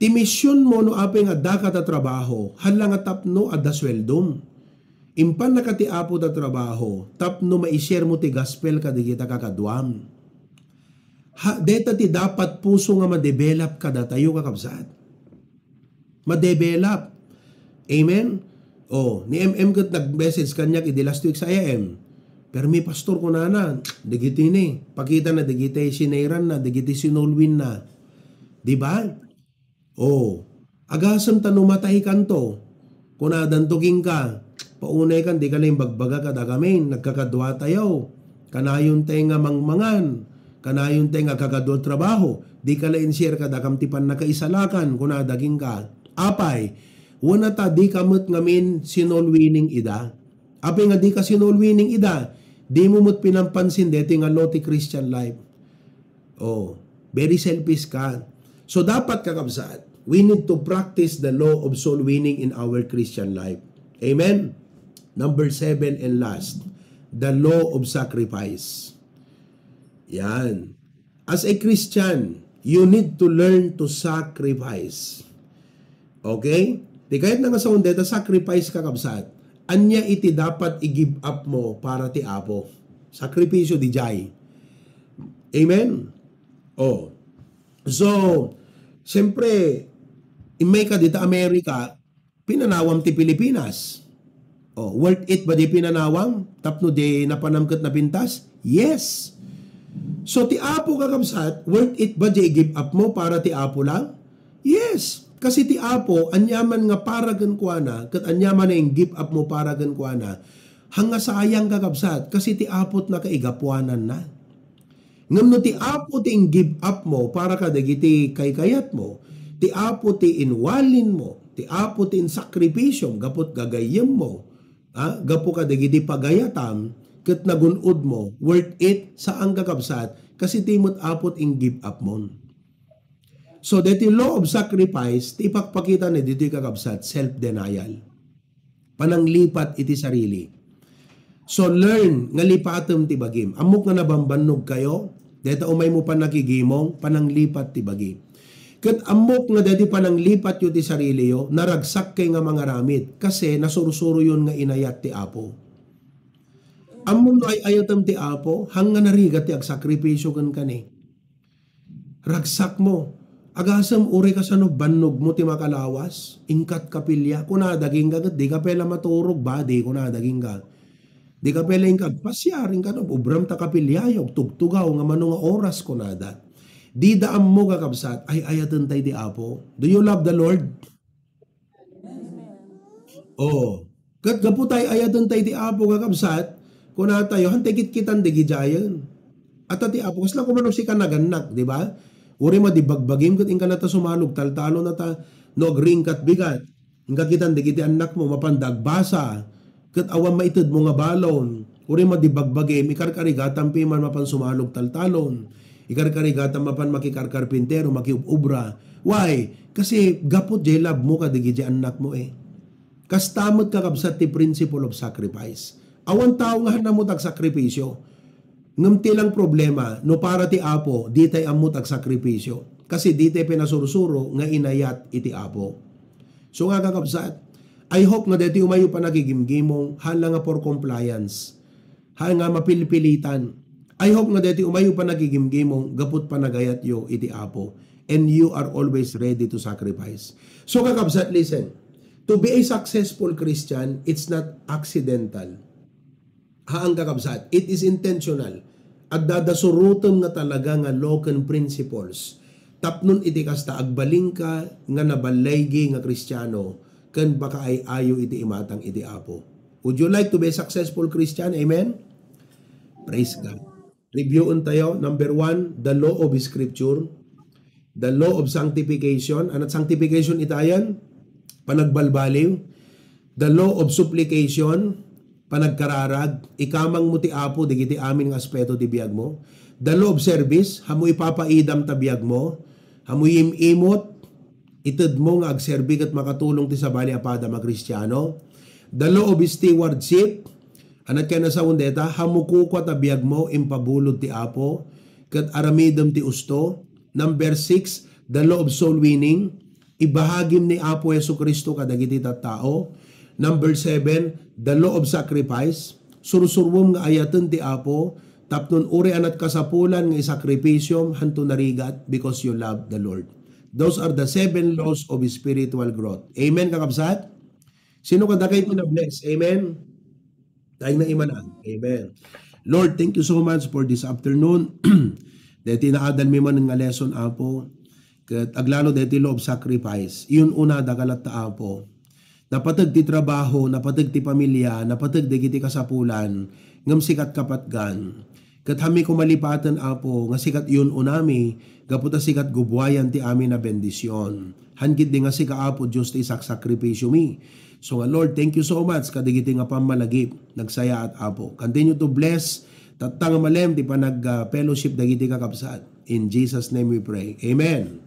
Ti mission mo no ape nga daka ta trabaho, hanlang nga tapno adda sweldom. Impan na ka ti Apo ta trabaho, tapno ma-share mo ti gospel ka di kita kakadwam. Deta ti dapat puso nga ma-develop ka tayo kakabsat. Ma-develop. Amen? Ni MM kat nag-message kanya idi last week sa AM. Pero may pastor ko na, digiti ni. Pakita na digiti sinairan na, digiti sinulwin na. Diba? Agasam tanumatay kanto. Kunadan tuging ka. Paunay kan, di ka lang bagbaga kada kami. Nagkakadwa tayo. Kanayon tayo nga mangmangan. Kanayon tayo nga kakadwa trabaho. Di ka lang share kada kamtipan na kaisalakan. Kunadaging ka. Apay. Wana ta di kamot ngamin sinol winning ida. Api nga di ka sinol winning ida, di mo mo't pinampansin dito nga loti Christian life. Very selfish ka. So dapat kakabsat, we need to practice the law of soul winning in our Christian life. Amen? Number 7 and last, the law of sacrifice. Yan. As a Christian, you need to learn to sacrifice. Okay? Di kahit na nga sa deta sacrifice ka kabsat. Anya iti dapat i-give up mo para ti Apo. Sakripisyo di jay. Amen? Oh. So, siyempre, imay ka dito Amerika, pinanawam ti Pilipinas. Oh, worth it ba di pinanawam? Tapno di napanamkat na pintas? Yes. So, ti Apo kakabsat, worth it ba di i-give up mo para ti Apo lang? Yes. Kasi ti Apo, anyaman nga para gankwana, kat anyaman na yung give up mo para gankwana, hanga sayang kakabsat, kasi ti Apo't na kaigapuanan na. Ngam no ti Apo ti give up mo para ka dagiti kaykayat mo, ti Apo ti inwalin mo, ti Apo ti insakripisyong gapot gagayem mo, gapo ka dagiti pagayatam, ket nagunod mo, worth it sa ang kakabsat, kasi timot Apo ti give up mo. So, dito law of sacrifice, ti ipakpakita na dito kakabsat, self-denial. Pananglipat iti sarili. So, learn nga lipatem ti bagim. Amok nga nabambanog kayo, dito umay mo pa nakigimong, pananglipat ti bagim. Kat amok nga dito pananglipat yu ti sarili yo, naragsak kay nga mga ramit, kasi nasurusuro yun nga inayat ti Apo. Amok no ay ayatam ti Apo, hanga narigat ti agsakripisyo kan kani. Ragsak mo. Agasam uri ka sa no bannog mo ti makalawas, ingkat kapilya, kuna daging gagat, di ka pela maturog ba, di kuna daging ga. Di ka pela ingkat, pasyaring ka no, ubram ta kapilya, yung tugtugaw, nga mano nga oras kunada. Di daam mo kakabsat, ay ayatan tayo di Apo. Do you love the Lord? Oh, kat gapu tayo ayatan tayo di Apo kakabsat, kuna tayo, hantikit kitan di gijayan. At ti Apo, kasla kumano si kanaganak, di ba? Uri mo di bagbagim kat ingka na ta sumalog, taltalo na ta, no agring kat bigat. Ingka kitan, di kiti anak mo, mapandag basa, kat awan maitid mo nga balon. Uri mo di bagbagim, ikarkarigatam piman mapan sumalog taltalon. Ikarkarigatam mapan makikarkarpintero, makiubra. Why? Kasi gapot jay love mo ka, di kiti anak mo eh. Kastamot kakabsat ti principle of sacrifice. Awan tao nga hanamot ag sakripisyo. Ngam tilang problema, no para ti Apo, di tay amot ag sakripisyo. Kasi di tay pinasursuro nga inayat iti Apo. So nga kakabsat, I hope nga deti umayo pa nagigimgimong, hala nga for compliance. Hala nga mapilpilitan. I hope nga deti umayo pa nagigimgimong, gapot pa nagayat yo iti Apo. And you are always ready to sacrifice. So kakabsat, listen. To be a successful Christian, it's not accidental. Haang kakabsat, it is intentional. At dadasurutom nga talaga nga locan principles. Tapnon iti kasta agbaling ka nga nabalaygi nga Kristiyano ken baka ay ayo iti imatang iti Apo. Would you like to be a successful Christian? Amen? Praise God. Reviewon tayo. Number 1, the law of Scripture. The law of sanctification. Anat sanctification itayan? Panagbalbaliw. The law of supplication. Panagkararag, ikamang mo ti Apo, di kiti amin ng aspeto ti biyag mo. The law of service, hamu ipapaidam ta biyag mo. Hamu imot, itid mo nga agserbi kat makatulong ti sabali apada mga Kristiyano. The law of stewardship, anat ka na sa undeta, hamu kukwa ta biyag mo, impabulod ti Apo, kat aramidam ti usto. Number 6, the law of soul winning, ibahagim ni Apo Yesu Kristo kadagiti tattao. Number 7, the law of sacrifice. Sursurwom nga ayatan ti Apo, tapnon uri anat kasapulan nga isakripisyom hanto narigat because you love the Lord. Those are the 7 laws of spiritual growth. Amen kakabsat? Sino kada kayo pinabless? Amen? Tayo na imanan. Amen. Lord, thank you so much for this afternoon. Deti naadal mi man nga lesson, Apo. Kat aglalo deti law of sacrifice. Iyon una dagalat ta Apo. Napatag ti trabaho, napatag ti pamilya, napatag di kiti kasapulan, ngam sikat kapatgan. Kat hami kumalipatan Apo, nga sikat yun unami, gaputa sikat gubwayan ti amin na bendisyon. Hangkit di nga sika Apo, Diyos ti isak sakripisyo mi. So nga Lord, thank you so much, kadigiti nga pamalagip, nagsaya at Apo. Continue to bless, tatang malem, ti panag fellowship dagiti kakapsat. In Jesus' name we pray. Amen.